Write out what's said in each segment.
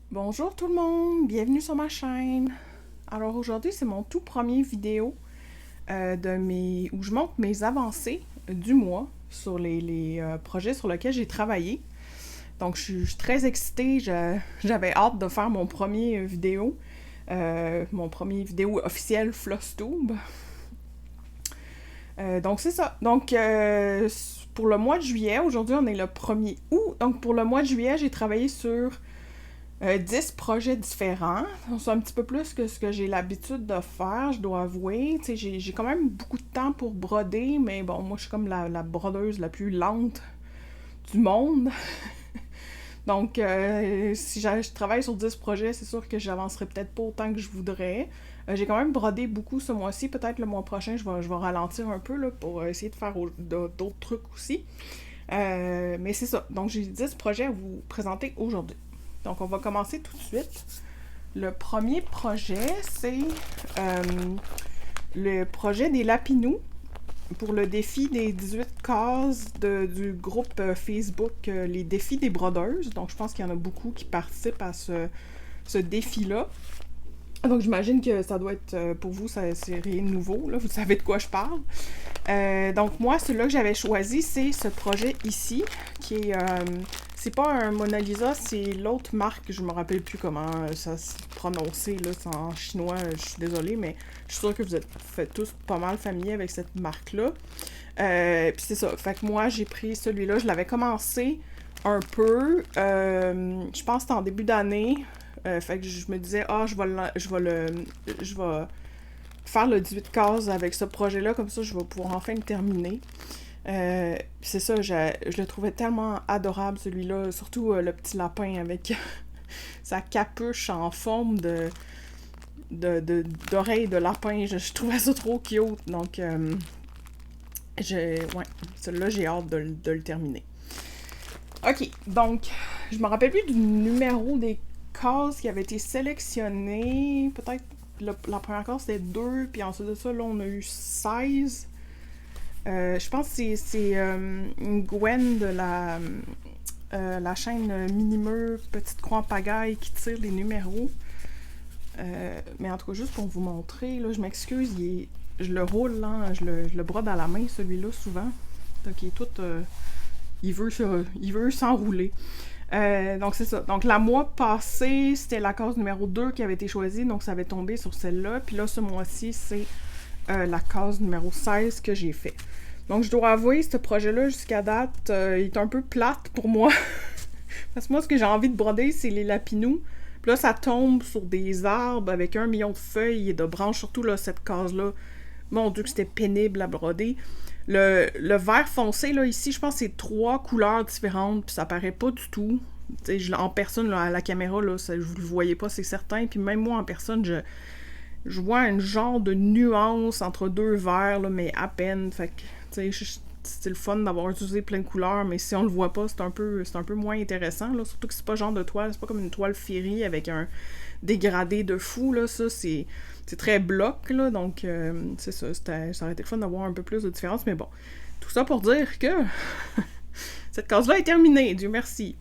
Bonjour tout le monde, bienvenue sur ma chaîne. Alors aujourd'hui, c'est mon tout premier vidéo où je montre mes avancées du mois sur les projets sur lesquels j'ai travaillé. Donc je suis très excitée, j'avais hâte de faire mon premier vidéo officiel FlossTube. Donc c'est ça. Donc pour le mois de juillet, aujourd'hui on est le 1er août, donc pour le mois de juillet, j'ai travaillé sur 10 projets différents. C'est un petit peu plus que ce que j'ai l'habitude de faire, je dois avouer. J'ai quand même beaucoup de temps pour broder, mais bon, moi je suis comme la brodeuse la plus lente du monde. Donc, si je travaille sur 10 projets, c'est sûr que j'avancerai peut-être pas autant que je voudrais. J'ai quand même brodé beaucoup ce mois-ci. Peut-être le mois prochain, je vais ralentir un peu là, pour essayer de faire d'autres trucs aussi. Mais c'est ça. Donc, j'ai 10 projets à vous présenter aujourd'hui. Donc, on va commencer tout de suite. Le premier projet, c'est le projet des lapinous pour le défi des 18 cases du groupe Facebook Les Défis des brodeuses. Donc, je pense qu'il y en a beaucoup qui participent à ce défi-là. Donc, j'imagine que ça doit être, pour vous, c'est rien de nouveau, là, vous savez de quoi je parle. Donc, moi, celui-là que j'avais choisi, c'est ce projet ici, qui est... c'est pas un Mona Lisa, c'est l'autre marque, je me rappelle plus comment ça se prononçait, là, c'est en chinois, je suis désolée, mais je suis sûre que vous êtes tous pas mal familiers avec cette marque-là. Puis c'est ça, fait que moi, j'ai pris celui-là, je l'avais commencé un peu, je pense que c'était en début d'année, fait que je me disais, je vais faire le 18 cases avec ce projet-là, comme ça je vais pouvoir enfin le terminer. C'est ça, je le trouvais tellement adorable celui-là, surtout le petit lapin avec sa capuche en forme d'oreille de lapin, je trouvais ça trop cute, donc ouais, celui-là j'ai hâte de le terminer. Ok, donc je me rappelle plus du numéro des cases qui avaient été sélectionnées, peut-être la première case c'était 2, puis ensuite de ça, là, on a eu 16. Je pense que c'est une Gwen de la chaîne Minimeux Petite Croix en Pagaille qui tire les numéros. Mais en tout cas, juste pour vous montrer, là, je m'excuse, je le roule, là, je le brode à la main, celui-là, souvent. Donc, il est tout... il veut s'enrouler. Donc c'est ça. Donc la mois passé, c'était la case numéro 2 qui avait été choisie, donc ça avait tombé sur celle-là. Puis là, ce mois-ci, c'est la case numéro 16 que j'ai fait. Donc je dois avouer, ce projet-là, jusqu'à date, il est un peu plate pour moi. Parce que moi, ce que j'ai envie de broder, c'est les lapinous. Puis là, ça tombe sur des arbres avec 1 million de feuilles et de branches, surtout là, cette case-là. Mon Dieu, que c'était pénible à broder. Le vert foncé, là, ici, je pense que c'est 3 couleurs différentes, puis ça paraît pas du tout. En personne, là, à la caméra, là, vous le voyez pas, c'est certain. Puis même moi, en personne, je vois un genre de nuance entre deux verts, là, mais à peine. Fait que, tu sais, c'est le fun d'avoir utilisé plein de couleurs, mais si on le voit pas, c'est un peu moins intéressant, là. Surtout que c'est pas genre de toile, c'est pas comme une toile féerie avec un dégradé de fou, là. Ça, c'est très bloc, là, donc c'est ça, ça aurait été le fun d'avoir un peu plus de différence, mais bon. Tout ça pour dire que cette case-là est terminée, Dieu merci.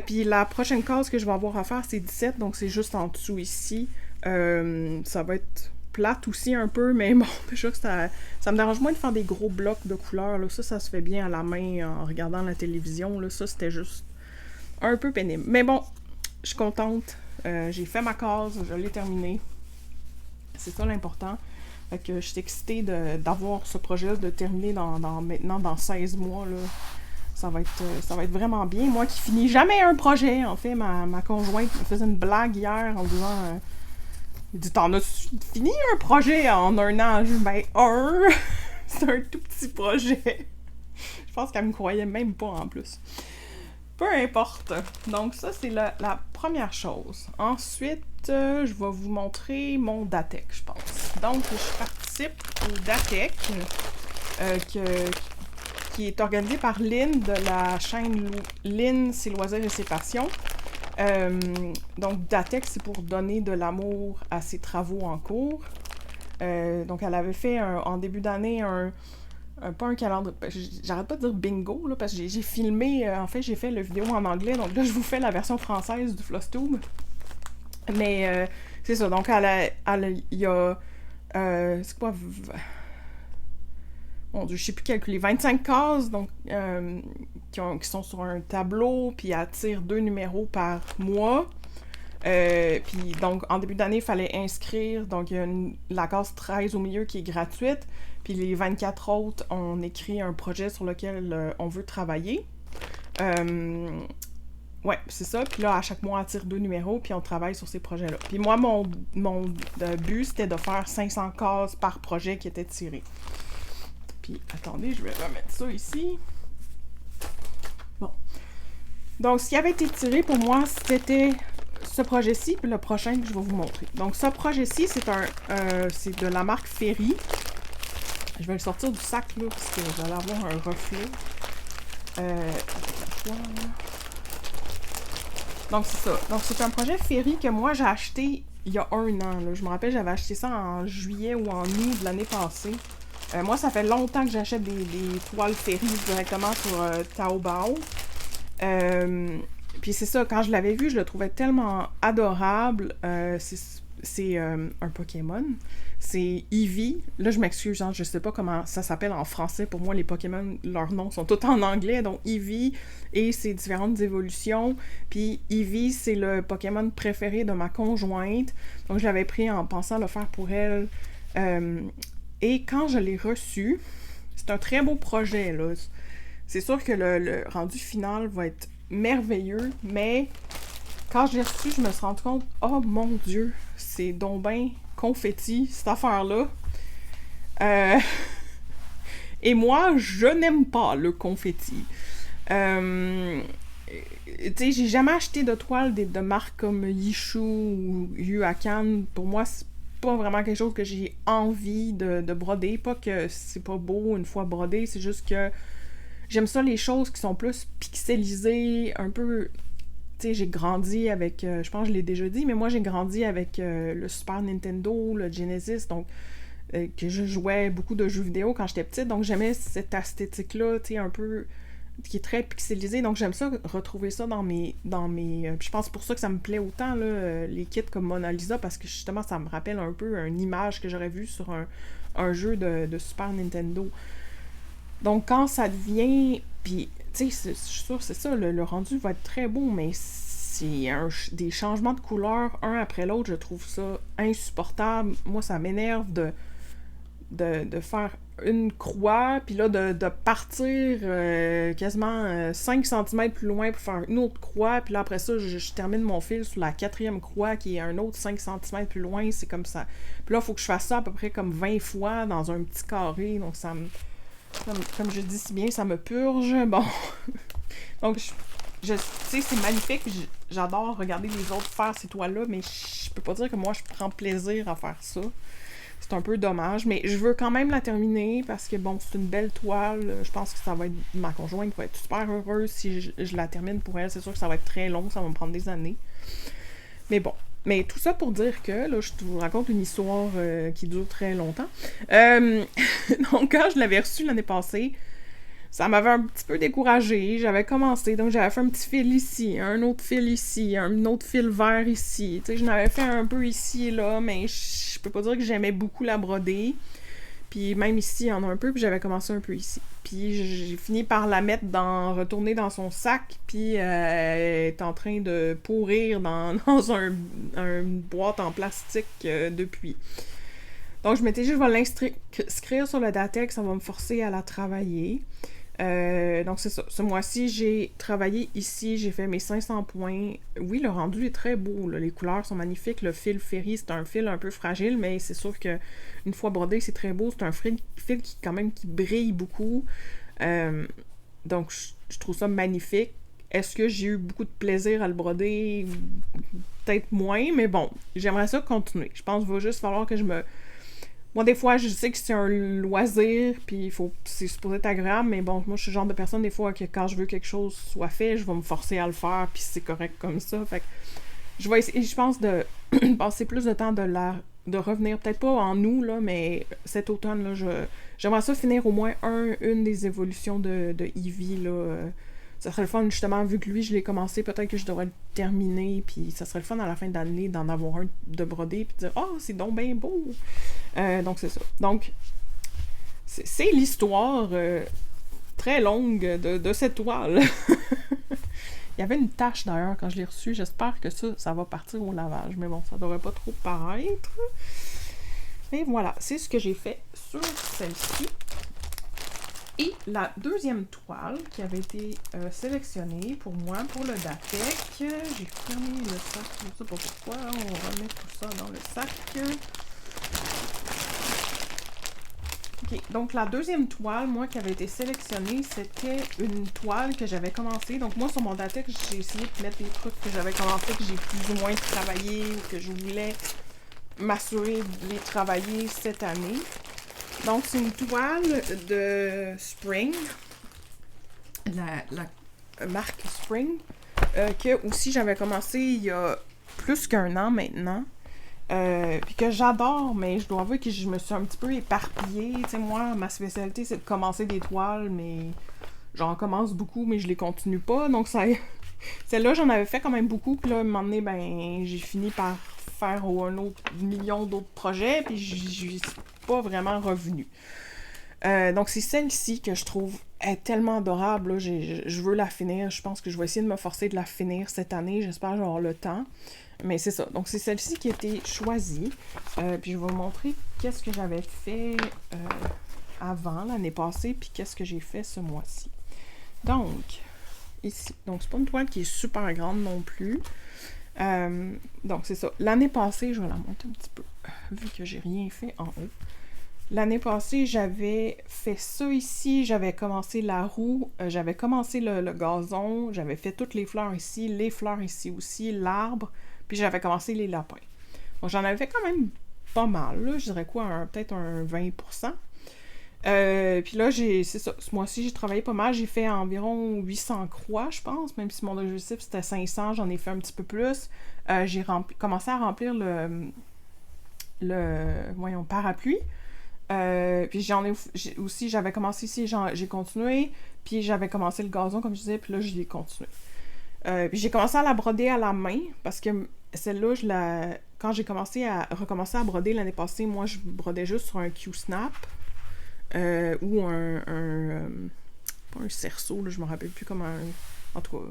Puis la prochaine case que je vais avoir à faire, c'est 17, donc c'est juste en dessous ici. Ça va être plate aussi un peu, mais bon, déjà que ça me dérange moins de faire des gros blocs de couleurs, là. Ça se fait bien à la main en regardant la télévision, là. Ça, c'était juste un peu pénible. Mais bon, je suis contente. J'ai fait ma case, je l'ai terminée. C'est ça l'important. Fait que je suis excitée d'avoir ce projet-là, de terminer maintenant dans 16 mois, là. Ça va être vraiment bien. Moi qui finis jamais un projet, en fait, ma conjointe me faisait une blague hier en disant il dit, t'en as fini un projet en un an? Je dis, ben, c'est un tout petit projet. Je pense qu'elle me croyait même pas en plus. Peu importe. Donc ça, c'est la première chose. Ensuite, je vais vous montrer mon DATEC, je pense. Donc, je participe au DATEC qui est organisé par Lynn de la chaîne Lynn, ses loisirs et ses passions. Donc, DATEC, c'est pour donner de l'amour à ses travaux en cours. Donc, elle avait fait en début d'année pas un calendrier. J'arrête pas de dire bingo, là, parce que j'ai filmé. En fait, j'ai fait la vidéo en anglais, donc là, je vous fais la version française du Flosstube. Mais c'est ça. Donc, il y a. C'est quoi? Mon Dieu, je sais plus calculer. 25 cases, donc, qui sont sur un tableau, puis elle tire 2 numéros par mois. Puis donc, en début d'année, il fallait inscrire. Donc, il y a la case 13 au milieu qui est gratuite. Puis les 24 autres, on écrit un projet sur lequel on veut travailler. Ouais, c'est ça. Puis là, à chaque mois, on tire 2 numéros, puis on travaille sur ces projets-là. Puis moi, mon but, c'était de faire 500 cases par projet qui était tiré. Puis, attendez, je vais remettre ça ici. Bon. Donc, ce qui avait été tiré pour moi, c'était ce projet-ci, puis le prochain que je vais vous montrer. Donc, ce projet-ci, c'est de la marque Ferry. Je vais le sortir du sac, là, parce que vous allez avoir un reflet. Donc, c'est ça. Donc, c'est un projet Ferry que moi, j'ai acheté il y a 1 an. Là. Je me rappelle, j'avais acheté ça en juillet ou en août de l'année passée. Moi, ça fait longtemps que j'achète des toiles Ferry directement sur Taobao. Puis c'est ça, quand je l'avais vu, je le trouvais tellement adorable. C'est un Pokémon. C'est Eevee. Là, je m'excuse, genre, je sais pas comment ça s'appelle en français. Pour moi, les Pokémon, leurs noms sont tous en anglais. Donc, Eevee et ses différentes évolutions. Puis Eevee, c'est le Pokémon préféré de ma conjointe. Donc, je l'avais pris en pensant le faire pour elle. Et quand je l'ai reçu, c'est un très beau projet, là. C'est sûr que le rendu final va être merveilleux, mais quand je l'ai reçu, je me suis rendu compte, oh mon Dieu, c'est donc ben confetti, cette affaire-là. Et moi, je n'aime pas le confetti. Tu sais, j'ai jamais acheté de toile de marques comme Yishu ou Yuakan. Pour moi, c'est pas vraiment quelque chose que j'ai envie de broder. Pas que c'est pas beau une fois brodé, c'est juste que j'aime ça les choses qui sont plus pixelisées, un peu... Tu sais, j'ai grandi avec... je pense que je l'ai déjà dit, mais moi, j'ai grandi avec le Super Nintendo, le Genesis, donc que je jouais beaucoup de jeux vidéo quand j'étais petite, donc j'aimais cette esthétique-là, tu sais, un peu... qui est très pixelisée, donc j'aime ça, retrouver ça dans mes je pense pour ça que ça me plaît autant, là, les kits comme Mona Lisa, parce que justement, ça me rappelle un peu une image que j'aurais vue sur un jeu de Super Nintendo. Donc, quand ça devient... Puis, tu sais, je suis sûre, c'est ça, le rendu va être très beau, mais c'est des changements de couleurs, un après l'autre, je trouve ça insupportable. Moi, ça m'énerve de faire une croix, puis là, de partir quasiment 5 cm plus loin pour faire une autre croix, puis là, après ça, je termine mon fil sur la 4e croix, qui est un autre 5 cm plus loin, c'est comme ça. Puis là, il faut que je fasse ça à peu près comme 20 fois dans un petit carré, donc ça me... Comme je dis si bien, ça me purge. Bon. Donc, tu sais, c'est magnifique. J'adore regarder les autres faire ces toiles-là, mais je peux pas dire que moi, je prends plaisir à faire ça. C'est un peu dommage, mais je veux quand même la terminer parce que, bon, c'est une belle toile. Je pense que ça va être... Ma conjointe va être super heureuse si je la termine pour elle. C'est sûr que ça va être très long, ça va me prendre des années. Mais bon. Mais tout ça pour dire que, là, je vous raconte une histoire qui dure très longtemps. Donc, quand je l'avais reçu l'année passée, ça m'avait un petit peu découragée. J'avais commencé, donc j'avais fait un petit fil ici, un autre fil ici, un autre fil vert ici. Tu sais, j'en avais fait un peu ici et là, mais je peux pas dire que j'aimais beaucoup la broder. Puis même ici, il y en a un peu, puis j'avais commencé un peu ici. Puis j'ai fini par la mettre retourner dans son sac, puis elle est en train de pourrir dans une boîte en plastique depuis. Donc je m'étais dit, je vais l'inscrire sur le Datex, ça va me forcer à la travailler. Donc c'est ça. Ce mois-ci, j'ai travaillé ici, j'ai fait mes 500 points. Oui, le rendu est très beau, là. Les couleurs sont magnifiques. Le fil Ferry, c'est un fil un peu fragile, mais c'est sûr que une fois brodé, c'est très beau. C'est un fil qui quand même qui brille beaucoup. Donc je trouve ça magnifique. Est-ce que j'ai eu beaucoup de plaisir à le broder? Peut-être moins, mais bon, j'aimerais ça continuer. Je pense qu'il va juste falloir que je me... Moi, des fois, je sais que c'est un loisir, puis c'est supposé être agréable, mais bon, moi, je suis le genre de personne, des fois, que quand je veux que quelque chose soit fait, je vais me forcer à le faire, puis c'est correct comme ça. Fait que je vais essayer, je pense, de passer plus de temps de revenir, peut-être pas en août, là, mais cet automne, là, j'aimerais ça finir au moins une des évolutions de Eevee, là. Ça serait le fun, justement, vu que lui, je l'ai commencé, peut-être que je devrais le terminer, puis ça serait le fun à la fin de l'année d'en avoir un de brodé, puis de dire « Ah, c'est donc bien beau! » Donc, c'est ça. Donc, c'est l'histoire très longue de cette toile. Il y avait une tache, d'ailleurs, quand je l'ai reçue. J'espère que ça va partir au lavage, mais bon, ça devrait pas trop paraître. Mais voilà, c'est ce que j'ai fait sur celle-ci. Et la deuxième toile qui avait été sélectionnée pour moi, pour le DATEC, j'ai fermé le sac, je ne sais pas pourquoi, on va remettre tout ça dans le sac. Ok, donc la deuxième toile, moi, qui avait été sélectionnée, c'était une toile que j'avais commencé. Donc moi, sur mon DATEC, j'ai essayé de mettre des trucs que j'avais commencé, que j'ai plus ou moins travaillé, ou que je voulais m'assurer de les travailler cette année. Donc, c'est une toile de Spring, la marque Spring, que aussi j'avais commencé il y a plus qu'un an maintenant, puis que j'adore, mais je dois avouer que je me suis un petit peu éparpillée. Tu sais, moi, ma spécialité, c'est de commencer des toiles, mais j'en commence beaucoup, mais je les continue pas, donc ça... Celle-là, j'en avais fait quand même beaucoup, puis là, à un moment donné, ben, j'ai fini par faire un autre million d'autres projets, puis je suis pas vraiment revenue. Donc, c'est celle-ci que je trouve est tellement adorable. Là. Je veux la finir. Je pense que je vais essayer de me forcer de la finir cette année. J'espère que je vais avoir le temps. Mais c'est ça. Donc, c'est celle-ci qui a été choisie. Puis, je vais vous montrer qu'est-ce que j'avais fait avant, l'année passée, puis qu'est-ce que j'ai fait ce mois-ci. Donc, ici. Donc, c'est pas une toile qui est super grande non plus. Donc, c'est ça. L'année passée, je vais la monter un petit peu, vu que j'ai rien fait en haut. L'année passée, j'avais fait ça ici, j'avais commencé la roue, j'avais commencé le gazon, j'avais fait toutes les fleurs ici aussi, l'arbre, puis j'avais commencé les lapins. Donc, j'en avais fait quand même pas mal, là, je dirais quoi, peut-être un 20%. Puis là, c'est ça, ce mois-ci, j'ai travaillé pas mal, j'ai fait environ 800 croix, je pense, même si mon objectif c'était 500, j'en ai fait un petit peu plus. J'ai commencé à remplir le parapluie. Puis j'avais commencé ici, j'ai continué, puis j'avais commencé le gazon, comme je disais, puis là, je l'ai continué. Puis j'ai commencé à la broder à la main, parce que celle-là, quand j'ai recommencé à broder l'année passée, moi, je brodais juste sur un Q-snap, ou pas un cerceau, là, je me rappelle plus comment, en tout cas,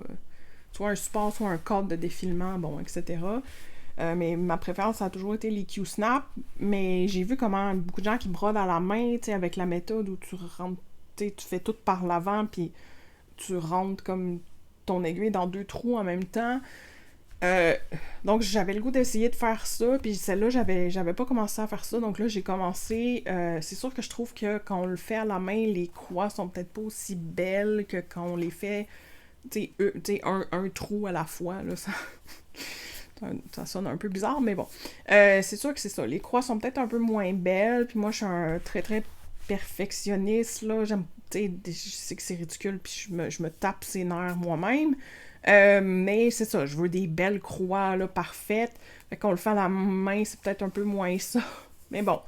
soit un support, soit un cadre de défilement, bon, etc., mais ma préférence, ça a toujours été les Q-Snap, mais j'ai vu comment beaucoup de gens qui brodent à la main, tu sais, avec la méthode où tu rentres, tu fais tout par l'avant, puis tu rentres comme ton aiguille dans 2 trous en même temps. Donc, j'avais le goût d'essayer de faire ça, puis celle-là, j'avais pas commencé à faire ça, donc là, j'ai commencé. C'est sûr que je trouve que quand on le fait à la main, les croix sont peut-être pas aussi belles que quand on les fait, tu sais, un trou à la fois, là, ça sonne un peu bizarre, mais bon. C'est sûr que c'est ça. Les croix sont peut-être un peu moins belles, puis moi, je suis un très, très perfectionniste, là. J'aime, tu sais, je sais que c'est ridicule, puis je me tape ses nerfs moi-même. Mais c'est ça, je veux des belles croix, là, parfaites. Fait qu'on le fait à la main, c'est peut-être un peu moins ça. Mais bon,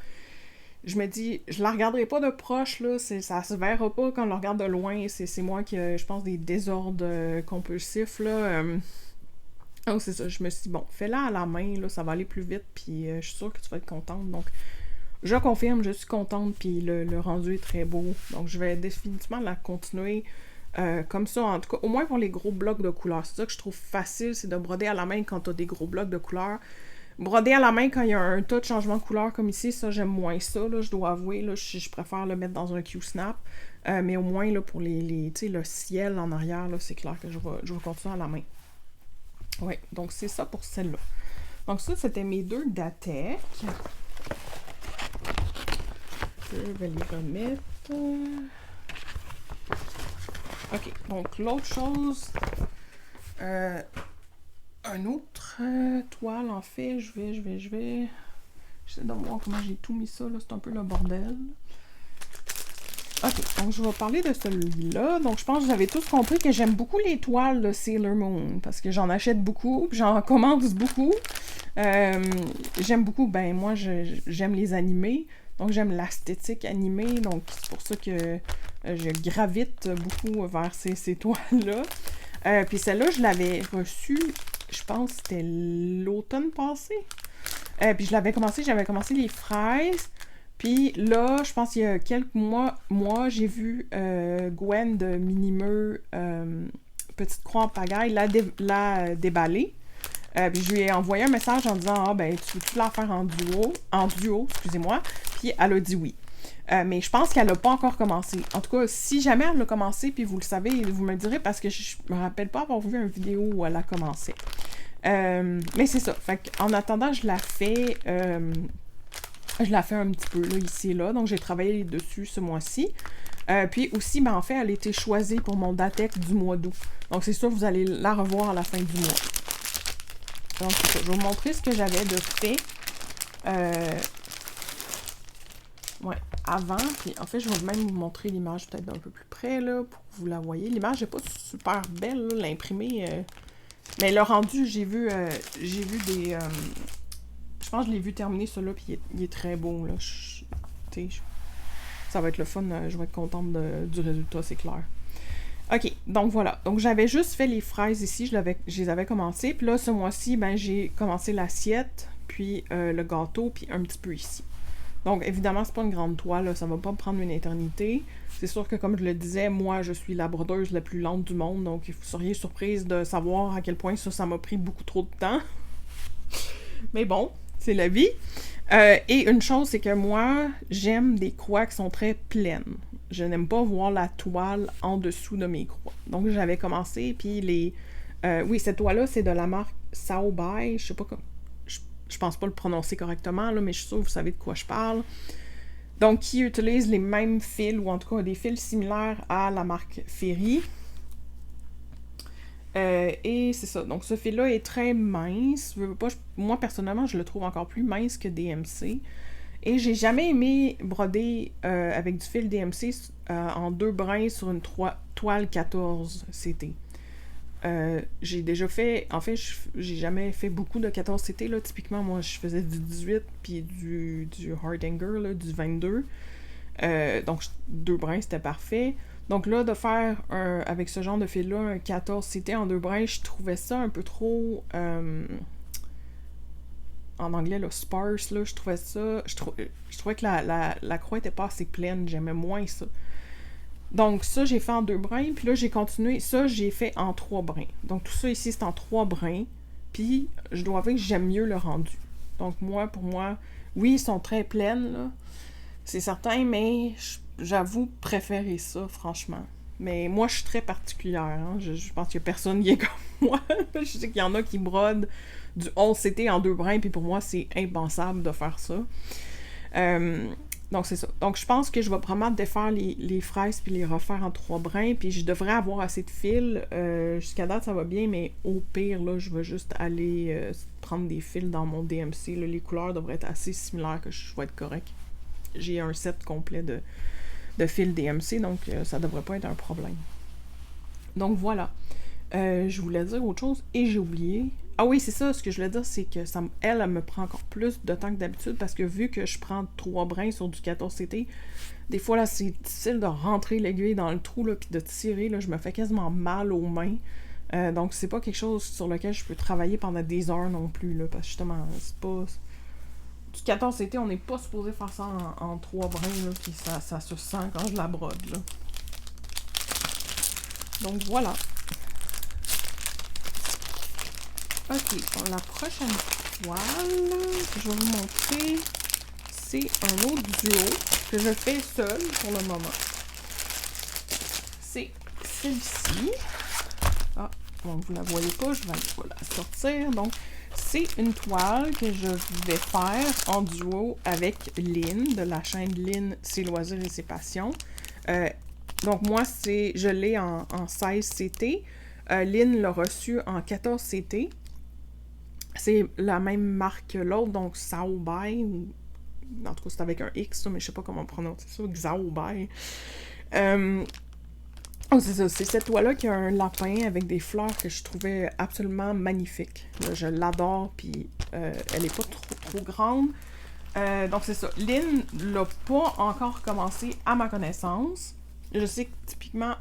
je me dis, je la regarderai pas de proche, là, ça se verra pas quand on la regarde de loin. C'est moi qui a, je pense, des désordres compulsifs, là. Donc, c'est ça, je me suis dit, bon, fais-la à la main, là, ça va aller plus vite, puis je suis sûre que tu vas être contente. Donc, je confirme, je suis contente, puis le rendu est très beau. Donc, je vais définitivement la continuer comme ça, en tout cas, au moins pour les gros blocs de couleurs. C'est ça que je trouve facile, c'est de broder à la main quand tu as des gros blocs de couleurs. Broder à la main quand il y a un tas de changements de couleurs comme ici, ça, j'aime moins ça, là, je dois avouer, là, je préfère le mettre dans un Q-Snap. Mais au moins, là, pour tu sais, le ciel en arrière, là, c'est clair que je vais continuer à la main. Oui, donc c'est ça pour celle-là. Donc ça, c'était mes 2 DATEC. Je vais les remettre. Ok, donc l'autre chose, un autre toile, en fait, je vais... J'essaie de voir comment j'ai tout mis ça, là, c'est un peu le bordel. Ok, donc je vais parler de celui-là. Donc je pense que vous avez tous compris que j'aime beaucoup les toiles de Sailor Moon, parce que j'en achète beaucoup, puis j'en commande beaucoup. J'aime beaucoup, ben moi j'aime les animés, donc j'aime l'esthétique animée, donc c'est pour ça que je gravite beaucoup vers ces toiles-là. Puis celle-là, je l'avais reçue, je pense que c'était l'automne passé. Puis j'avais commencé les fraises. Puis là, je pense qu'il y a quelques mois j'ai vu Gwen de Minimeux, Petite Croix en pagaille, la déballer. Puis je lui ai envoyé un message en disant « Ah, ben, tu veux-tu la faire en duo, excusez-moi. » Puis elle a dit oui. Mais je pense qu'elle n'a pas encore commencé. En tout cas, si jamais elle a commencé, puis vous le savez, vous me le direz, parce que je me rappelle pas avoir vu une vidéo où elle a commencé. Mais c'est ça. Fait qu'en attendant, je la fais un petit peu, là, ici et là. Donc, j'ai travaillé dessus ce mois-ci. Puis aussi, ben, en fait, elle a été choisie pour mon Datec du mois d'août. Donc, c'est sûr, vous allez la revoir à la fin du mois. Donc, c'est ça. Je vais vous montrer ce que j'avais de fait. Ouais, avant. Puis, en fait, je vais même vous montrer l'image peut-être d'un peu plus près, là, pour que vous la voyez. L'image n'est pas super belle, là, l'imprimé. Mais le rendu, j'ai vu des... je pense que je l'ai vu terminer, celui-là, puis il est très beau, là. Ça va être le fun. Je vais être contente du résultat, c'est clair. OK, donc voilà. Donc, j'avais juste fait les fraises ici. Je les avais commencées. Puis là, ce mois-ci, ben, j'ai commencé l'assiette, puis le gâteau, puis un petit peu ici. Donc, évidemment, c'est pas une grande toile, là, ça va pas me prendre une éternité. C'est sûr que, comme je le disais, moi, je suis la brodeuse la plus lente du monde, donc vous seriez surprise de savoir à quel point ça m'a pris beaucoup trop de temps. Mais bon, c'est la vie. Et une chose, c'est que moi, j'aime des croix qui sont très pleines. Je n'aime pas voir la toile en dessous de mes croix. Donc, j'avais commencé, puis oui, cette toile-là, c'est de la marque Saobai, je sais pas comment... Je pense pas le prononcer correctement, là, mais je suis sûre que vous savez de quoi je parle. Donc, qui utilise les mêmes fils, ou en tout cas des fils similaires à la marque Ferry. Et c'est ça. Donc, ce fil-là est très mince. Moi, personnellement, je le trouve encore plus mince que DMC. Et j'ai jamais aimé broder avec du fil DMC en 2 brins sur une toile 14 CT. J'ai déjà fait... En fait, j'ai jamais fait beaucoup de 14 CT, là. Typiquement, moi, je faisais du 18 puis du Hardanger, là, du 22. Donc, 2 brins, c'était parfait. Donc là, de faire avec ce genre de fil-là, un 14 CT en 2 brins, je trouvais ça un peu trop... en anglais, là, sparse, là, je trouvais ça... Je trouvais que la croix était pas assez pleine, j'aimais moins ça. Donc ça, j'ai fait en 2 brins, puis là, j'ai continué. Ça, j'ai fait en 3 brins. Donc tout ça ici, c'est en 3 brins. Puis, je dois avouer que j'aime mieux le rendu. Donc pour moi, oui, ils sont très pleines, là. C'est certain, mais j'avoue préférer ça, franchement. Mais moi, je suis très particulière. Hein. Je pense qu'il y a personne qui est comme moi. Je sais qu'il y en a qui brodent du 11 CT en 2 brins, puis pour moi, c'est impensable de faire ça. Donc, c'est ça. Donc, je pense que je vais probablement défaire les fraises puis les refaire en 3 brins. Puis, je devrais avoir assez de fils. Jusqu'à date, ça va bien, mais au pire, là, je vais juste aller prendre des fils dans mon DMC. Là, les couleurs devraient être assez similaires que je vais être correct. J'ai un set complet de fils DMC, donc ça devrait pas être un problème. Donc, voilà. Je voulais dire autre chose et j'ai oublié. Ah oui, c'est ça, ce que je voulais dire, c'est que elle me prend encore plus de temps que d'habitude parce que vu que je prends 3 brins sur du 14 CT, des fois là, c'est difficile de rentrer l'aiguille dans le trou là, puis de tirer, là, je me fais quasiment mal aux mains. Donc c'est pas quelque chose sur lequel je peux travailler pendant des heures non plus, là, parce que justement, c'est pas... Du 14 CT, on n'est pas supposé faire ça en 3 brins, là, puis ça se sent quand je la brode, là. Donc voilà. Ok, pour la prochaine toile que je vais vous montrer, c'est un autre duo que je fais seul pour le moment. C'est celle-ci. Ah, bon, vous la voyez pas, je vais la sortir. Donc, c'est une toile que je vais faire en duo avec Lynn, de la chaîne Lynn, Ses loisirs et ses passions. Donc, moi, je l'ai en 16 CT. Lynn l'a reçu en 14 CT. C'est la même marque que l'autre, donc Saobai, en tout cas c'est avec un X, mais je sais pas comment prononcer ça, Xiaobai. C'est ça, c'est cette toile-là qui a un lapin avec des fleurs que je trouvais absolument magnifique. Là, je l'adore, puis elle est pas trop grande. Donc c'est ça. Lynn l'a pas encore commencé à ma connaissance. Je sais que typiquement,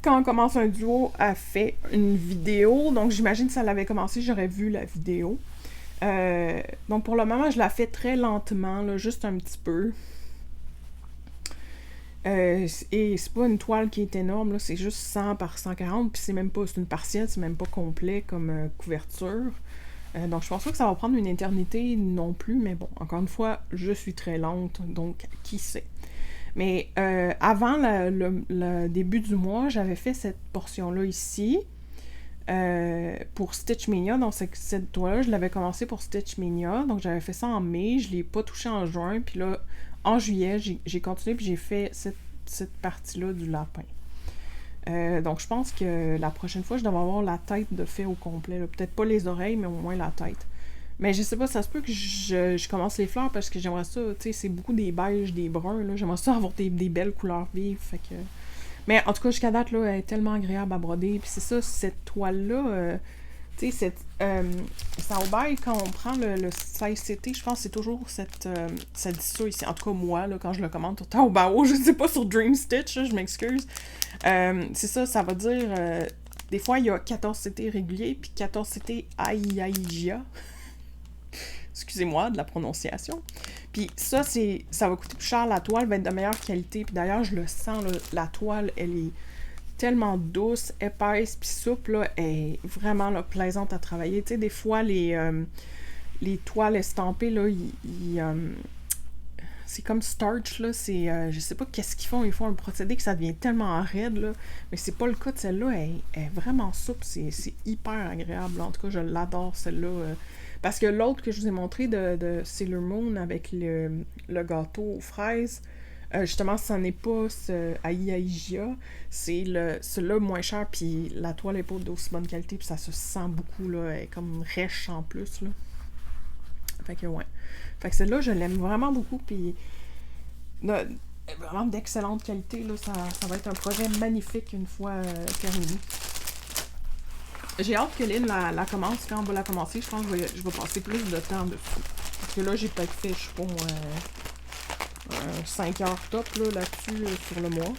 quand on commence un duo, elle fait une vidéo. Donc j'imagine que si elle avait commencé, j'aurais vu la vidéo. Donc pour le moment, je la fais très lentement, là, juste un petit peu. Et c'est pas une toile qui est énorme, là, c'est juste 100 par 140, puis c'est une partielle, c'est même pas complet comme couverture. Donc je pense pas que ça va prendre une éternité non plus, mais bon, encore une fois, je suis très lente, donc qui sait. Mais avant le début du mois, j'avais fait cette portion-là ici, pour Stitch Mania. Donc cette toile-là, je l'avais commencé pour Stitch Mania, donc j'avais fait ça en mai, je l'ai pas touché en juin, puis là, en juillet, j'ai continué, puis j'ai fait cette partie-là du lapin. Donc je pense que la prochaine fois, je devrais avoir la tête de fait au complet. Peut-être pas les oreilles, mais au moins la tête. Mais je sais pas, ça se peut que je commence les fleurs parce que j'aimerais ça, tu sais, c'est beaucoup des beiges, des bruns, là. J'aimerais ça avoir des belles couleurs vives, fait que... Mais en tout cas, jusqu'à date, là, elle est tellement agréable à broder. Puis c'est ça, cette toile-là, tu sais, Taobao, quand on prend le 16CT, je pense que c'est toujours ça dit ça ici. En tout cas, moi, là, quand je le commande sur Taobao, je ne sais pas sur Dream Stitch, là, je m'excuse. C'est ça va dire... des fois, il y a 14CT régulier, puis 14CT Aïaïgia. Excusez-moi de la prononciation. Puis ça va coûter plus cher, la toile va être de meilleure qualité. Puis d'ailleurs, je le sens, là, la toile, elle est tellement douce, épaisse, puis souple, là, elle est vraiment là, plaisante à travailler. Tu sais, des fois, les toiles estampées, là, c'est comme starch, là, je sais pas qu'est-ce qu'ils font, ils font un procédé que ça devient tellement raide, là, mais c'est pas le cas de celle-là, elle est vraiment souple, c'est hyper agréable, en tout cas, je l'adore, celle-là, parce que l'autre que je vous ai montré de Sailor Moon avec le gâteau aux fraises, justement, ce n'est pas ce Aïaïgia, c'est celui-là moins cher, puis la toile n'est pas d'aussi bonne qualité, puis ça se sent beaucoup, là, elle est comme rêche en plus, là. Fait que ouais. Fait que celle-là, je l'aime vraiment beaucoup, puis vraiment d'excellente qualité, là, ça va être un projet magnifique une fois terminé. J'ai hâte que Lynn la commence. Quand on va la commencer, je pense que je vais passer plus de temps dessus. Parce que là, j'ai peut-être fait, je sais pas, 5 heures top là-dessus sur le mois.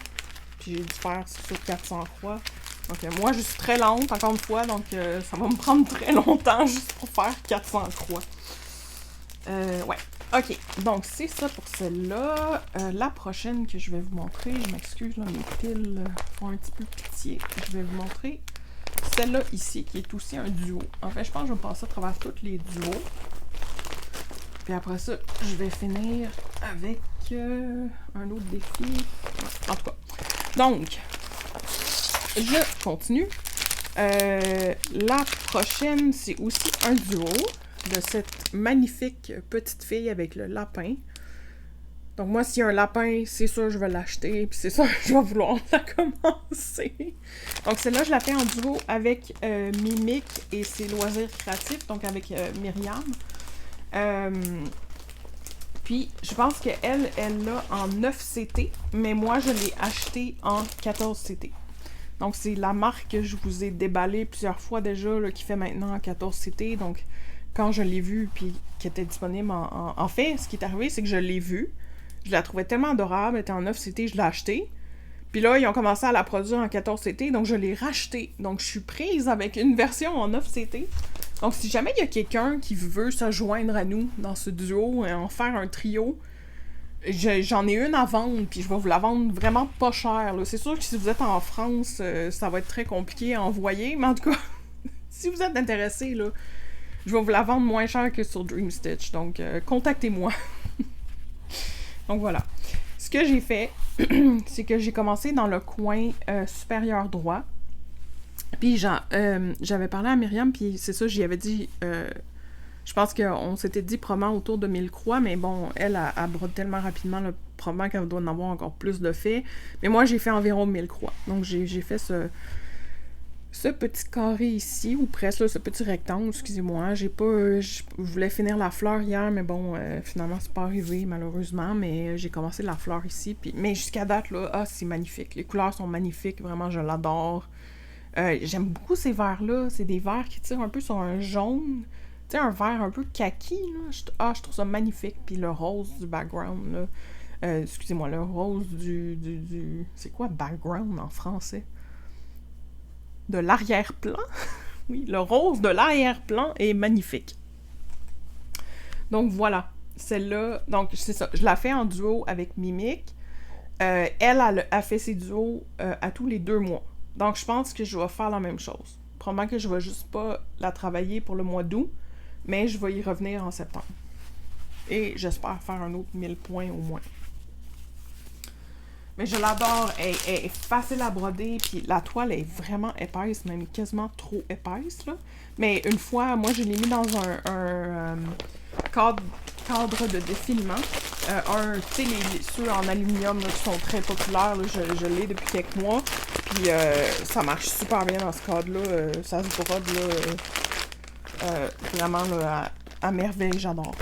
Puis j'ai dû faire sur 400 croix. Donc moi, je suis très lente, encore une fois, donc ça va me prendre très longtemps juste pour faire 400 croix. Ouais. Ok, donc c'est ça pour celle-là. La prochaine que je vais vous montrer, je m'excuse, là, mes piles font un petit peu pitié. Je vais vous montrer celle-là ici, qui est aussi un duo. En fait, je pense que je vais passer à travers tous les duos. Puis après ça, je vais finir avec un autre défi. En tout cas. Donc, je continue. La prochaine, c'est aussi un duo de cette magnifique petite fille avec le lapin. Donc moi, s'il y a un lapin, c'est sûr je vais l'acheter, puis c'est sûr je vais vouloir la commencer. Donc celle-là, je la fais en duo avec Mimic et ses loisirs créatifs, donc avec Myriam. Puis je pense qu'elle l'a en 9CT, mais moi je l'ai acheté en 14CT. Donc c'est la marque que je vous ai déballée plusieurs fois déjà, là, qui fait maintenant en 14CT, donc quand je l'ai vue, puis qui était disponible en fait, ce qui est arrivé, c'est que je l'ai vue. Je la trouvais tellement adorable, elle était en 9CT, je l'ai achetée. Puis là, ils ont commencé à la produire en 14CT, donc je l'ai rachetée. Donc je suis prise avec une version en 9CT. Donc si jamais il y a quelqu'un qui veut se joindre à nous dans ce duo et en faire un trio, j'en ai une à vendre, puis je vais vous la vendre vraiment pas cher, là. C'est sûr que si vous êtes en France, ça va être très compliqué à envoyer, mais en tout cas, si vous êtes intéressé, là, je vais vous la vendre moins cher que sur Dream Stitch. Donc contactez-moi. Donc voilà. Ce que j'ai fait, c'est que j'ai commencé dans le coin supérieur droit. Puis j'avais parlé à Myriam, puis c'est ça, j'y avais dit... je pense qu'on s'était dit probablement autour de 1000 croix, mais bon, elle brode tellement rapidement, là, probablement qu'elle doit en avoir encore plus de fait. Mais moi, j'ai fait environ 1000 croix. Donc j'ai fait ce petit carré ici, ou presque, là, ce petit rectangle, excusez-moi. Je voulais finir la fleur hier, mais bon, finalement, c'est pas arrivé, malheureusement. Mais j'ai commencé la fleur ici. Mais jusqu'à date, là, c'est magnifique. Les couleurs sont magnifiques, vraiment, je l'adore. J'aime beaucoup ces verres-là. C'est des verres qui tirent un peu sur un jaune. sais, un vert un peu kaki, là. Je trouve ça magnifique. Puis le rose du background, là. Excusez-moi, le rose du... C'est quoi background en français? De l'arrière-plan? Oui, le rose de l'arrière-plan est magnifique. Donc voilà, celle-là, donc c'est ça, je la fais en duo avec Mimic. Elle a fait ses duos à tous les 2 mois. Donc je pense que je vais faire la même chose. Probablement que je vais juste pas la travailler pour le mois d'août, mais je vais y revenir en septembre. Et j'espère faire un autre 1000 points au moins. Mais je l'adore, elle est facile à broder, puis la toile est vraiment épaisse, même quasiment trop épaisse, là. Mais une fois, moi je l'ai mis dans un cadre de défilement. Tu sais, ceux en aluminium là, qui sont très populaires, là, je l'ai depuis quelques mois, puis ça marche super bien dans ce cadre-là, ça se brode, là, vraiment là, à merveille, j'adore.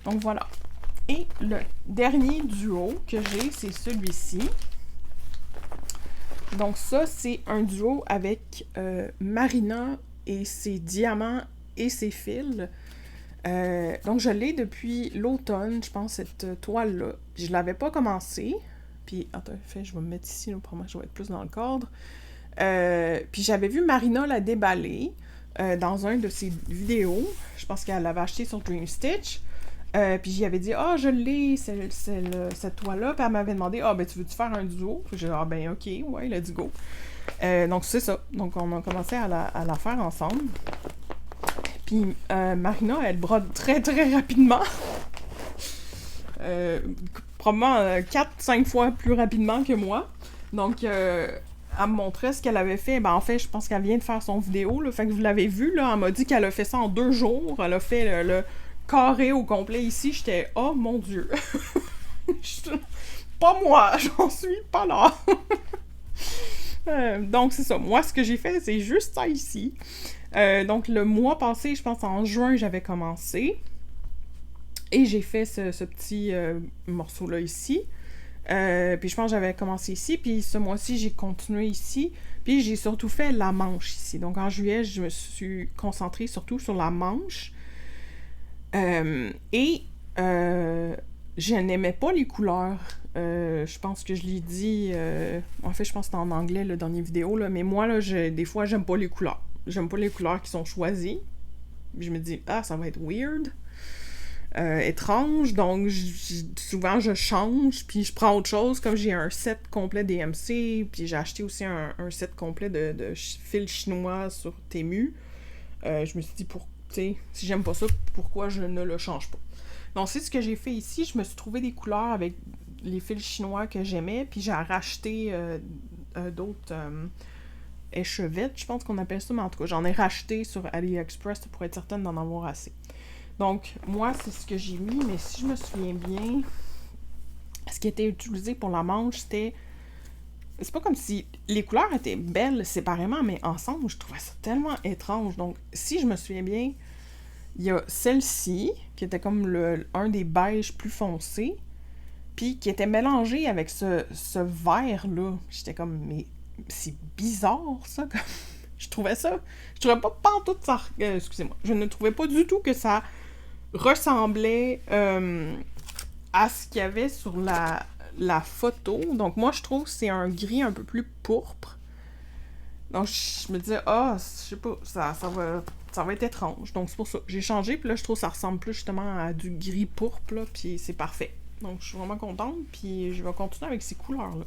Donc voilà. Et le dernier duo que j'ai, c'est celui-ci. Donc ça, c'est un duo avec Marina et ses diamants et ses fils. Donc je l'ai depuis l'automne, je pense, cette toile-là. Je l'avais pas commencé. Puis, attends, je vais me mettre ici, là, probablement que je vais être plus dans le cadre. Puis j'avais vu Marina la déballer dans un de ses vidéos. Je pense qu'elle l'avait acheté sur Dream Stitch. Puis j'y avais dit, je l'ai, cette toile-là. Puis elle m'avait demandé, ben tu veux-tu faire un duo? Puis j'ai dit, ben ok, ouais, let's go. Donc c'est ça. Donc on a commencé à la faire ensemble. Puis Marina, elle brode très très rapidement. Probablement 4-5 fois plus rapidement que moi. Donc elle me montrait ce qu'elle avait fait. Ben en fait, je pense qu'elle vient de faire son vidéo, là. Fait que vous l'avez vu, là. Elle m'a dit qu'elle a fait ça en 2 jours. Elle a fait le carré au complet ici. J'étais, oh mon Dieu. Pas moi, j'en suis pas là. Donc c'est ça. Moi, ce que j'ai fait, c'est juste ça ici. Donc le mois passé, je pense en juin, j'avais commencé. Et j'ai fait ce petit morceau-là ici. Puis je pense que j'avais commencé ici, puis ce mois-ci, j'ai continué ici, puis j'ai surtout fait la manche ici. Donc en juillet, je me suis concentrée surtout sur la manche. Et je n'aimais pas les couleurs. Je pense que je l'ai dit... en fait, je pense que c'était en anglais, le dernier vidéo, là, mais moi, là, des fois, j'aime pas les couleurs. J'aime pas les couleurs qui sont choisies. Je me dis, ça va être weird. Étrange, donc souvent je change, puis je prends autre chose, comme j'ai un set complet DMC, puis j'ai acheté aussi un set complet de fils chinois sur Temu. Je me suis dit, si j'aime pas ça, pourquoi je ne le change pas? Donc c'est ce que j'ai fait ici, je me suis trouvé des couleurs avec les fils chinois que j'aimais, puis j'ai racheté d'autres échevettes, je pense qu'on appelle ça, mais en tout cas, j'en ai racheté sur AliExpress pour être certaine d'en avoir assez. Donc, moi, c'est ce que j'ai mis, mais si je me souviens bien, ce qui était utilisé pour la manche, c'était... C'est pas comme si les couleurs étaient belles séparément, mais ensemble, je trouvais ça tellement étrange. Donc, si je me souviens bien, il y a celle-ci, qui était comme un des beiges plus foncés, puis qui était mélangée avec ce vert-là. J'étais comme, mais c'est bizarre, ça. Je trouvais pas pantoute ça... excusez-moi. Je ne trouvais pas du tout que ça ressemblait à ce qu'il y avait sur la photo. Donc moi, je trouve que c'est un gris un peu plus pourpre. Donc je me disais, je sais pas, ça va être étrange. Donc c'est pour ça. J'ai changé, puis là, je trouve que ça ressemble plus justement à du gris pourpre, là, puis c'est parfait. Donc je suis vraiment contente, puis je vais continuer avec ces couleurs-là.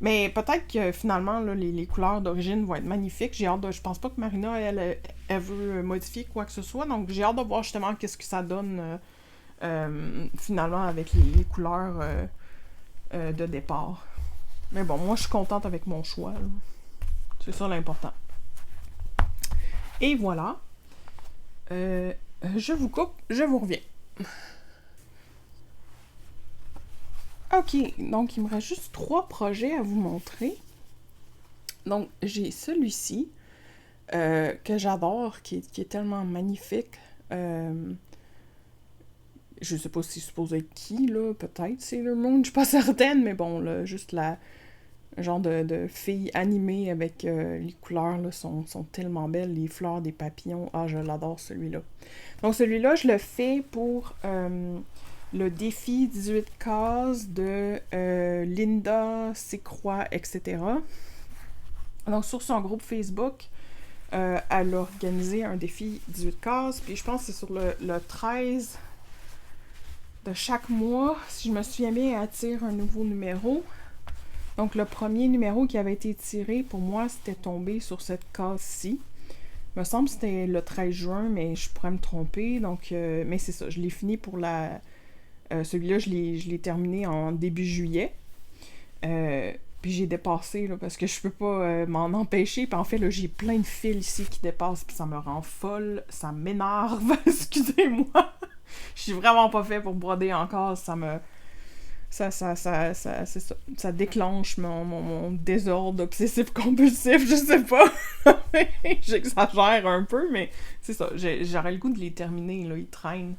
Mais peut-être que finalement, là, les couleurs d'origine vont être magnifiques. J'ai hâte de... Je pense pas que Marina, elle veut modifier quoi que ce soit. Donc j'ai hâte de voir justement qu'est-ce que ça donne finalement avec les couleurs de départ. Mais bon, moi je suis contente avec mon choix, là. C'est ça l'important. Et voilà. Je vous coupe, je vous reviens. Ok, donc il me reste juste 3 projets à vous montrer. Donc j'ai celui-ci que j'adore, qui est tellement magnifique. Je sais pas si c'est supposé être qui, là, peut-être Sailor Moon, je suis pas certaine, mais bon, là, juste genre de filles animées avec les couleurs là, sont tellement belles, les fleurs, des papillons. Ah, je l'adore celui-là. Donc celui-là, je le fais pour le défi 18 cases de Linda, Sécroix, etc. Donc sur son groupe Facebook, elle a organisé un défi 18 cases, puis je pense que c'est sur le 13 de chaque mois, si je me souviens bien, elle tire un nouveau numéro. Donc le premier numéro qui avait été tiré, pour moi, c'était tombé sur cette case-ci. Il me semble que c'était le 13 juin, mais je pourrais me tromper. Donc, mais c'est ça, je l'ai fini pour la... celui-là, je l'ai terminé en début juillet. Puis j'ai dépassé, là, parce que je peux pas m'en empêcher. Puis en fait, là, j'ai plein de fils ici qui dépassent, puis ça me rend folle, ça m'énerve, excusez-moi. Je suis vraiment pas fait pour broder encore, ça me... c'est ça, ça déclenche mon désordre obsessif-compulsif, je sais pas. J'exagère un peu, mais c'est ça, j'aurais le goût de les terminer, là, ils traînent.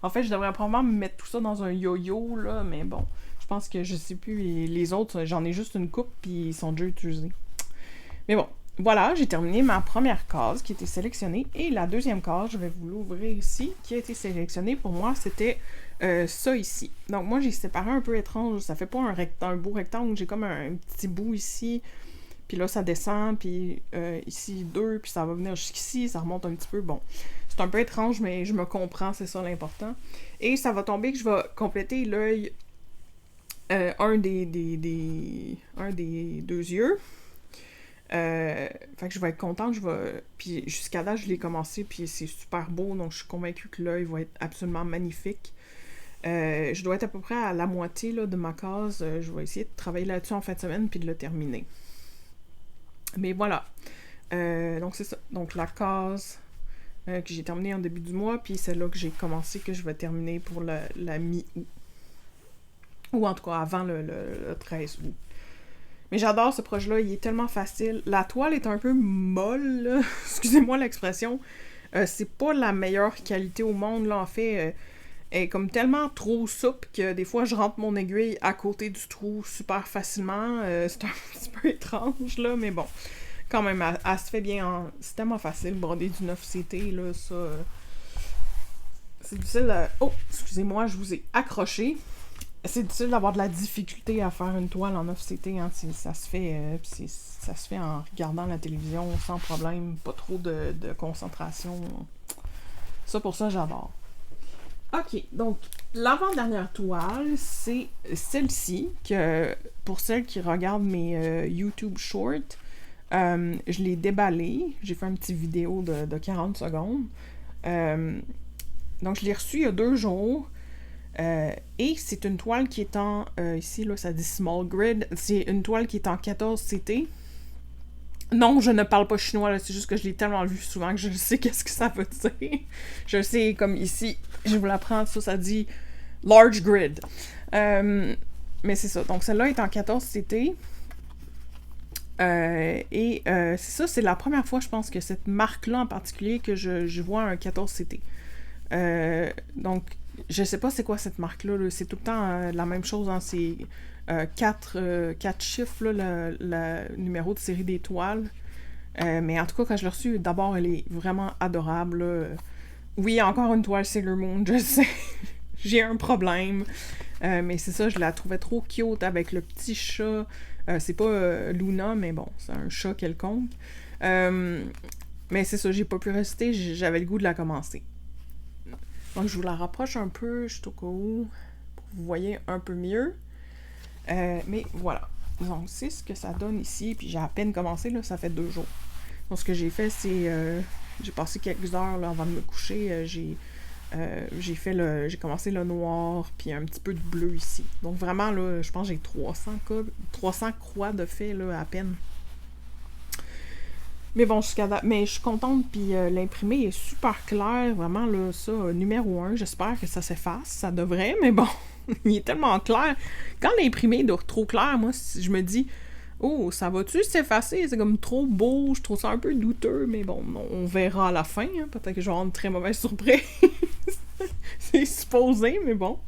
En fait, je devrais probablement me mettre tout ça dans un yo-yo, là, mais bon, je pense que je sais plus, les autres, j'en ai juste une coupe, puis ils sont déjà utilisés. Mais bon, voilà, j'ai terminé ma première case qui était sélectionnée, et la deuxième case, je vais vous l'ouvrir ici, qui a été sélectionnée pour moi, c'était ça ici. Donc moi, j'ai séparé un peu étrange, ça fait pas un beau rectangle, j'ai comme un petit bout ici, puis là, ça descend, puis ici, 2, puis ça va venir jusqu'ici, ça remonte un petit peu, bon. C'est un peu étrange, mais je me comprends, c'est ça l'important. Et ça va tomber que je vais compléter l'œil, un des deux yeux. Fait que je vais être contente, puis jusqu'à là, je l'ai commencé, puis c'est super beau, donc je suis convaincue que l'œil va être absolument magnifique. Je dois être à peu près à la moitié là, de ma case. Je vais essayer de travailler là-dessus en fin de semaine, puis de le terminer. Mais voilà. Donc c'est ça. Donc la case que j'ai terminée en début du mois, puis celle-là que j'ai commencé, que je vais terminer pour la mi-août. Ou en tout cas avant le 13 août. Mais j'adore ce projet-là, il est tellement facile. La toile est un peu molle, là. Excusez-moi l'expression. C'est pas la meilleure qualité au monde, là, en fait. Elle est comme tellement trop souple que des fois, je rentre mon aiguille à côté du trou super facilement. C'est un petit peu étrange, là, mais bon. Quand même, elle se fait bien. C'est tellement facile, broder du 9CT, là, ça... c'est difficile... Oh, excusez-moi, je vous ai accroché. C'est difficile d'avoir de la difficulté à faire une toile en 9CT, hein. Ça se fait en regardant la télévision sans problème, pas trop de concentration. Ça, pour ça, j'adore. Ok, donc l'avant-dernière toile, c'est celle-ci, que pour celles qui regardent mes YouTube Shorts, je l'ai déballée, j'ai fait une petite vidéo de 40 secondes. Donc je l'ai reçue il y a 2 jours. Et c'est une toile qui est en... ici, là, ça dit Small Grid. C'est une toile qui est en 14CT. Non, je ne parle pas chinois, là, c'est juste que je l'ai tellement vu souvent que je sais qu'est-ce que ça veut dire. Je sais, comme ici, je vous l'apprends, ça dit Large Grid. Mais c'est ça. Donc, celle-là est en 14CT. C'est ça, c'est la première fois, je pense, que cette marque-là en particulier, que je vois un 14CT. Donc, je sais pas c'est quoi cette marque-là, là. C'est tout le temps la même chose, hein. C'est 4 chiffres, là, le numéro de série d'étoiles. Mais en tout cas, quand je l'ai reçue, d'abord, elle est vraiment adorable, là. Oui, encore une toile Sailor Moon, je sais. J'ai un problème. Mais c'est ça, je la trouvais trop cute avec le petit chat. C'est pas Luna, mais bon, c'est un chat quelconque. Mais c'est ça, j'ai pas pu rester, j'avais le goût de la commencer. Donc, je vous la rapproche un peu, juste au cas où, pour que vous voyez un peu mieux. Mais voilà. Donc, c'est ce que ça donne ici. Puis j'ai à peine commencé, là, ça fait 2 jours. Donc, ce que j'ai fait, c'est... j'ai passé quelques heures là, avant de me coucher. J'ai commencé le noir, puis un petit peu de bleu ici. Donc, vraiment, là, je pense que j'ai 300 croix de fait, là, à peine. Mais bon, mais je suis contente, puis l'imprimé est super clair, vraiment, là, ça, numéro 1, j'espère que ça s'efface, ça devrait, mais bon, il est tellement clair. Quand l'imprimé est trop clair, moi, je me dis, oh, ça va-tu s'effacer? C'est comme trop beau, je trouve ça un peu douteux, mais bon, on verra à la fin, hein. Peut-être que je vais avoir une très mauvaise surprise. C'est supposé, mais bon.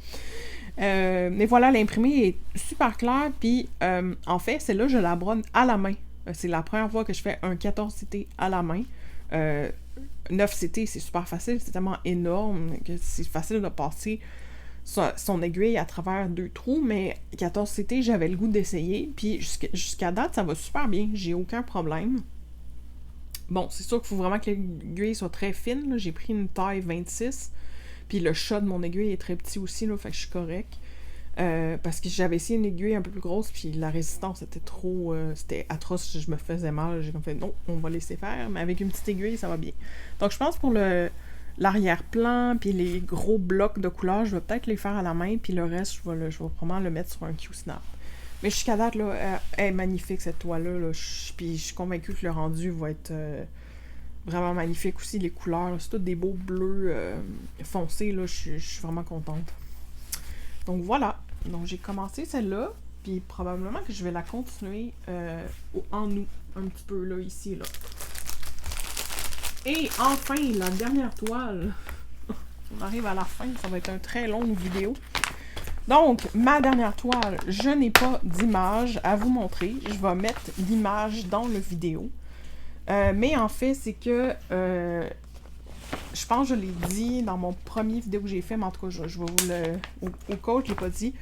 Mais voilà, l'imprimé est super clair, puis en fait, celle-là, je la brode à la main. C'est la première fois que je fais un 14CT à la main. 9CT, c'est super facile, c'est tellement énorme que c'est facile de passer son aiguille à travers 2 trous, mais 14CT, j'avais le goût d'essayer, puis jusqu'à date, ça va super bien, j'ai aucun problème. Bon, c'est sûr qu'il faut vraiment que l'aiguille soit très fine, là. J'ai pris une taille 26, puis le chat de mon aiguille est très petit aussi, là, fait que je suis correct. Parce que j'avais essayé une aiguille un peu plus grosse, puis la résistance était trop... c'était atroce, je me faisais mal. J'ai comme fait, non, on va laisser faire, mais avec une petite aiguille, ça va bien. Donc je pense pour l'arrière-plan, puis les gros blocs de couleurs, je vais peut-être les faire à la main, puis le reste, je vais probablement le mettre sur un Q-Snap. Mais jusqu'à date, là, elle est magnifique, cette toile-là. Là, puis je suis convaincue que le rendu va être vraiment magnifique aussi. Les couleurs, là, c'est tous des beaux bleus foncés. Là, je suis vraiment contente. Donc voilà. Donc j'ai commencé celle-là, puis probablement que je vais la continuer en août, un petit peu, là, ici, là. Et enfin, la dernière toile. On arrive à la fin, ça va être une très longue vidéo. Donc, ma dernière toile, je n'ai pas d'image à vous montrer. Je vais mettre l'image dans la vidéo. Mais en fait, c'est que... je pense que je l'ai dit dans mon premier vidéo que j'ai fait, mais en tout cas, je vais vous le... Au coach, je l'ai pas dit.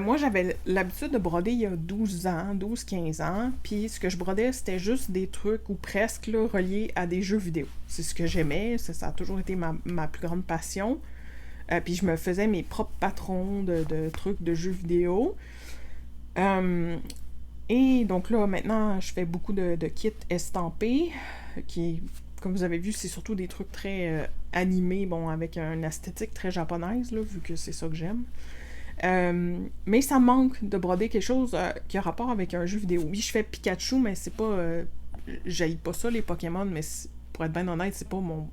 Moi, j'avais l'habitude de broder il y a 12-15 ans. Puis ce que je brodais, c'était juste des trucs ou presque là, reliés à des jeux vidéo. C'est ce que j'aimais. Ça a toujours été ma plus grande passion. Puis je me faisais mes propres patrons de trucs de jeux vidéo. Et donc là, maintenant, je fais beaucoup de kits estampés, qui, comme vous avez vu, c'est surtout des trucs très animés, bon, avec une esthétique très japonaise, là, vu que c'est ça que j'aime. Mais ça manque de broder quelque chose qui a rapport avec un jeu vidéo. Oui, je fais Pikachu, mais c'est pas... j'haïs pas ça, les Pokémon, mais pour être bien honnête, c'est pas mon...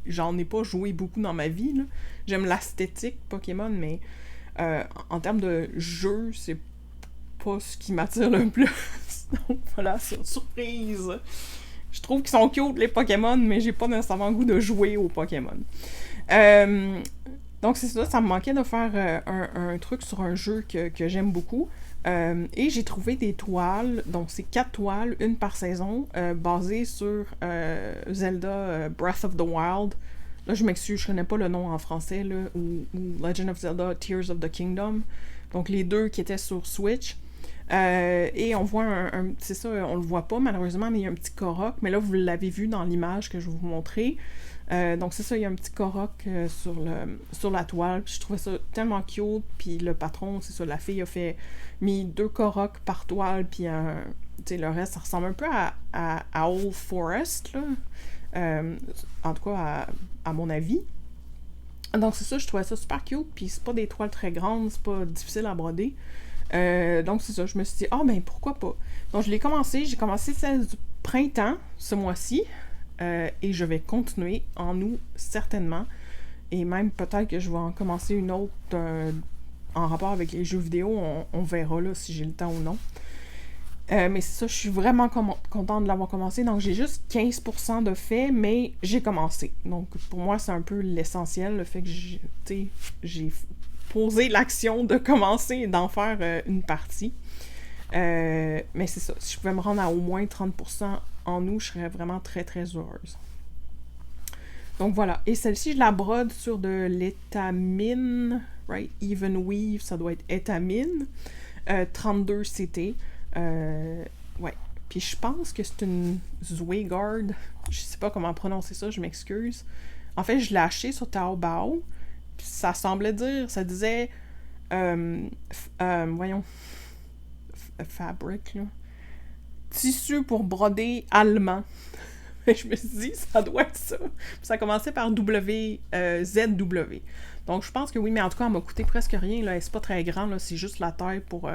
J'en ai pas joué beaucoup dans ma vie, là. J'aime l'esthétique Pokémon, mais en termes de jeu, c'est pas ce qui m'attire le plus. Donc voilà, c'est une surprise. Je trouve qu'ils sont cute, les Pokémon, mais j'ai pas nécessairement le goût de jouer aux Pokémon. Donc c'est ça me manquait de faire un truc sur un jeu que j'aime beaucoup. Et j'ai trouvé des toiles, donc c'est 4 toiles, une par saison, basées sur Zelda Breath of the Wild. Là, je m'excuse, je connais pas le nom en français, là, ou Legend of Zelda Tears of the Kingdom. Donc les deux qui étaient sur Switch. Et on voit c'est ça, on le voit pas malheureusement, mais il y a un petit Korok. Mais là, vous l'avez vu dans l'image que je vais vous montrer. Donc c'est ça, il y a un petit Korok sur la toile. Puis je trouvais ça tellement cute. Puis le patron, c'est ça, la fille a mis 2 Koroks par toile. Puis le reste, ça ressemble un peu à Old Forest, là. En tout cas, à mon avis. Donc c'est ça, je trouvais ça super cute. Puis c'est pas des toiles très grandes, c'est pas difficile à broder. Donc c'est ça, je me suis dit, ben pourquoi pas. Donc j'ai commencé celle du printemps ce mois-ci. Et je vais continuer en août, certainement. Et même peut-être que je vais en commencer une autre en rapport avec les jeux vidéo. On verra là si j'ai le temps ou non. Mais c'est ça, je suis vraiment contente de l'avoir commencé. Donc j'ai juste 15% de fait, mais j'ai commencé. Donc pour moi, c'est un peu l'essentiel, le fait que j'ai posé l'action de commencer et d'en faire une partie. Mais c'est ça, si je pouvais me rendre à au moins 30% en août, je serais vraiment très très heureuse. Donc voilà, et celle-ci, je la brode sur de l'étamine, right? Even Weave, ça doit être étamine, 32 CT. Ouais, puis je pense que c'est une Zweigard, je sais pas comment prononcer ça, je m'excuse. En fait, je l'ai acheté sur Taobao, puis ça semblait dire, ça disait, voyons, fabric, là. Tissu pour broder allemand. Je me suis dit, ça doit être ça. Puis ça commençait par ZW. Donc je pense que oui, mais en tout cas, elle m'a coûté presque rien. Là. C'est pas très grand, là. C'est juste la taille pour...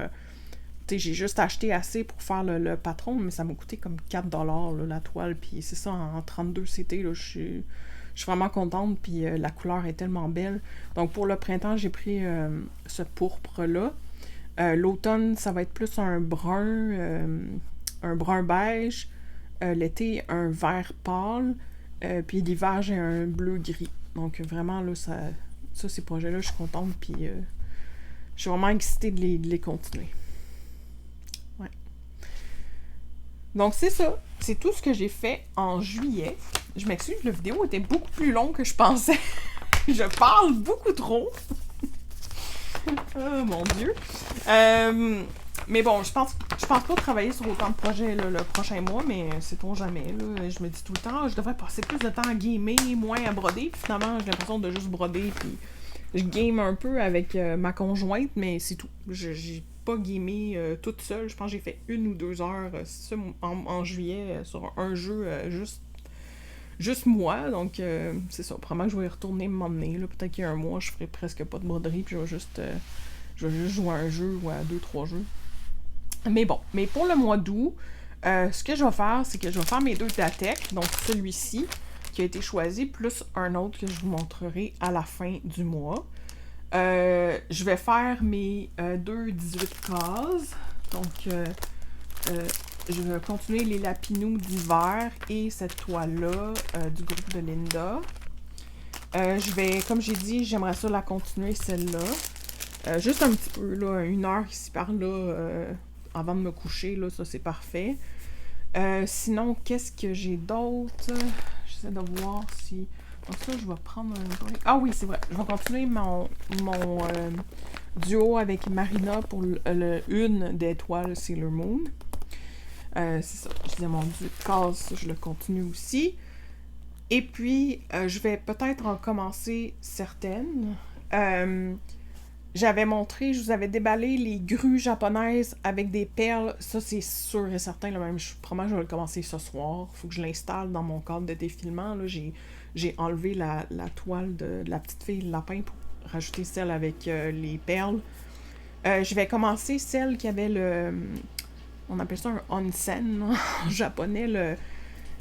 j'ai juste acheté assez pour faire le patron, mais ça m'a coûté comme 4$ là, la toile. Puis c'est ça, en 32 CT, là, je suis vraiment contente. Puis la couleur est tellement belle. Donc pour le printemps, j'ai pris ce pourpre-là. L'automne, ça va être plus un brun beige. L'été, un vert pâle. Puis l'hiver, j'ai un bleu gris. Donc vraiment, là, ça ces projets-là, je suis contente. Puis je suis vraiment excitée de les continuer. Ouais. Donc, c'est ça. C'est tout ce que j'ai fait en juillet. Je m'excuse, la vidéo était beaucoup plus longue que je pensais. Je parle beaucoup trop. Oh mon Dieu. Mais bon, je pense pas travailler sur autant de projets là, le prochain mois, mais sait-on jamais. Là, je me dis tout le temps, je devrais passer plus de temps à gamer, moins à broder. Puis finalement, j'ai l'impression de juste broder. Puis je game un peu avec ma conjointe, mais c'est tout. J'ai pas gamé toute seule. Je pense que j'ai fait 1 ou 2 heures en juillet sur un jeu juste moi. Donc c'est ça. Probablement que je vais y retourner m'emmener. Peut-être qu'il y a un mois, je ferai presque pas de broderie. Puis je vais juste jouer à un jeu ou à 2-3 jeux. Mais bon, mais pour le mois d'août, ce que je vais faire, c'est que je vais faire mes 2 Datec, donc celui-ci qui a été choisi, plus un autre que je vous montrerai à la fin du mois. Je vais faire mes 2 18 cases, donc je vais continuer les lapinous d'hiver et cette toile-là du groupe de Linda. Je vais, comme j'ai dit, j'aimerais ça la continuer celle-là. Juste un petit peu, là, 1 heure ici par là, avant de me coucher, là, ça c'est parfait. Sinon, qu'est-ce que j'ai d'autre? J'essaie de voir si... Donc ça, je vais prendre un break. Ah oui, c'est vrai. Je vais continuer mon duo avec Marina pour une des étoiles Sailor Moon. C'est ça. Je disais mon duo de case, je le continue aussi. Et puis, je vais peut-être en commencer certaines. J'avais montré, je vous avais déballé les grues japonaises avec des perles. Ça, c'est sûr et certain. Là, même, probablement, je vais le commencer ce soir. Il faut que je l'installe dans mon cadre de défilement. Là, j'ai enlevé la toile de la petite fille lapin pour rajouter celle avec les perles. Je vais commencer celle qui avait on appelle ça un onsen en japonais.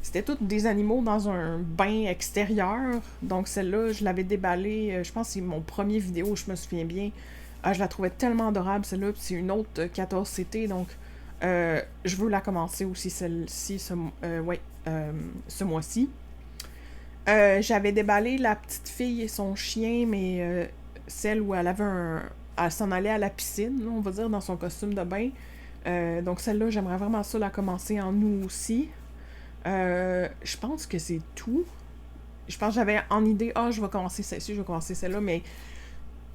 C'était tous des animaux dans un bain extérieur. Donc celle-là, je l'avais déballée. Je pense que c'est mon premier vidéo, je me souviens bien. Je la trouvais tellement adorable, celle-là. Puis c'est une autre 14CT. Donc je veux la commencer aussi, celle-ci, ce mois-ci. J'avais déballé la petite fille et son chien, mais celle où elle avait elle s'en allait à la piscine, là, on va dire, dans son costume de bain. Donc celle-là, j'aimerais vraiment ça la commencer en août aussi. Je pense que c'est tout. Je pense que j'avais en idée, je vais commencer celle-ci, je vais commencer celle-là, mais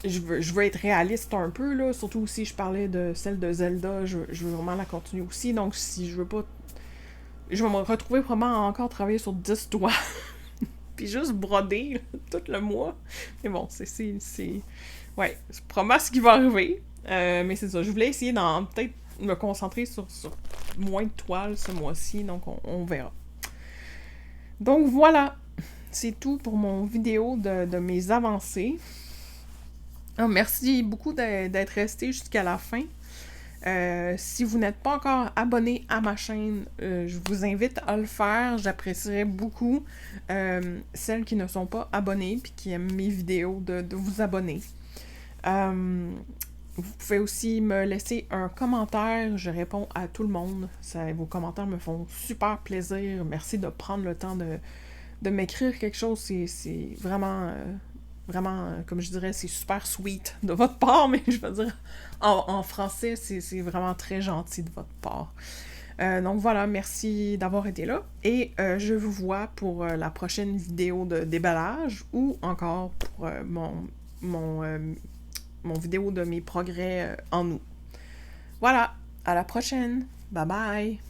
je veux être réaliste un peu, là. Surtout si je parlais de celle de Zelda, je veux vraiment la continuer aussi. Donc si je veux pas... Je vais me retrouver probablement encore travailler sur 10 doigts. Puis juste broder là, tout le mois. Mais bon, c'est... Ouais, c'est probablement ce qui va arriver. Mais c'est ça, je voulais essayer peut-être me concentrer sur moins de toiles ce mois-ci, donc on verra. Donc voilà, c'est tout pour mon vidéo de mes avancées. Merci beaucoup d'être resté jusqu'à la fin. Si vous n'êtes pas encore abonné à ma chaîne, je vous invite à le faire. J'apprécierais beaucoup celles qui ne sont pas abonnées et qui aiment mes vidéos de vous abonner. Vous pouvez aussi me laisser un commentaire, je réponds à tout le monde. Vos commentaires me font super plaisir. Merci de prendre le temps de m'écrire quelque chose. C'est vraiment, comme je dirais, c'est super sweet de votre part, mais je veux dire, en français, c'est vraiment très gentil de votre part. Donc voilà, merci d'avoir été là. Et je vous vois pour la prochaine vidéo de déballage ou encore pour mon vidéo de mes progrès en août. Voilà, à la prochaine. Bye bye!